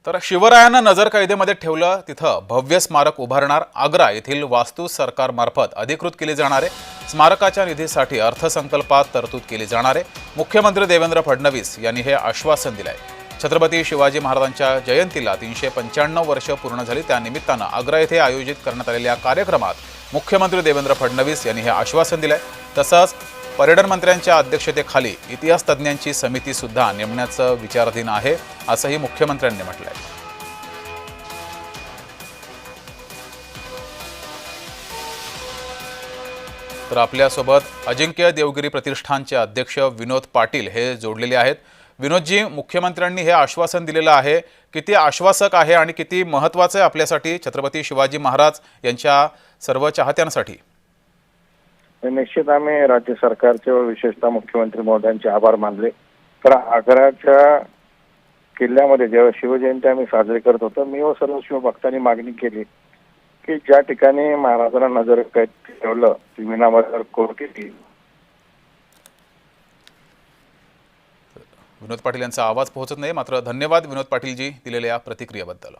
तर शिवरायांना नजरकैदेमध्ये ठेवलं तिथं भव्य स्मारक उभारणार आग्रा येथील वास्तू सरकारमार्फत अधिकृत केली जाणार आहे। स्मारकाच्या निधीसाठी अर्थसंकल्पात तरतूद केली जाणार आहे। मुख्यमंत्री देवेंद्र फडणवीस यांनी हे आश्वासन दिले आहे। छत्रपती शिवाजी महाराजांच्या जयंतीला 395 वर्ष पूर्ण झाली, त्यानिमित्तानं आग्रा येथे आयोजित करण्यात आलेल्या कार्यक्रमात मुख्यमंत्री देवेंद्र फडणवीस यांनी हे आश्वासन दिले। तसंच पर्यटन मंत्र्यांच्या अध्यक्षतेखाली इतिहास तज्ज्ञांची समिती सुद्धा नेमण्याचं विचाराधीन आहे, असंही मुख्यमंत्र्यांनी म्हटलंय। तर आपल्यासोबत अजिंक्य देवगिरी प्रतिष्ठानचे अध्यक्ष विनोद पाटील हे जोडलेले आहेत। विनोदजी, मुख्यमंत्र्यांनी हे आश्वासन दिलेलं आहे, किती आश्वासक आहे आणि किती महत्त्वाचं आहे आपल्यासाठी, छत्रपती शिवाजी महाराज यांच्या सर्व चाहत्यांसाठी? निश्चित आम्ही राज्य सरकारचे व विशेषतः मुख्यमंत्री महोदयांचे आभार मानले। तर आग्राच्या किल्ल्यामध्ये जेव्हा शिवजयंती आम्ही साजरी करत होतो, मी व सर्व शिवभक्तांनी मागणी केली की ज्या ठिकाणी महाराजांना नजरकैद ठेवलं ती विनामूल्य कोर्टी। विनोद पाटील यांचा आवाज पोहोचत नाही, मात्र धन्यवाद विनोद पाटीलजी दिलेल्या प्रतिक्रियेबद्दल।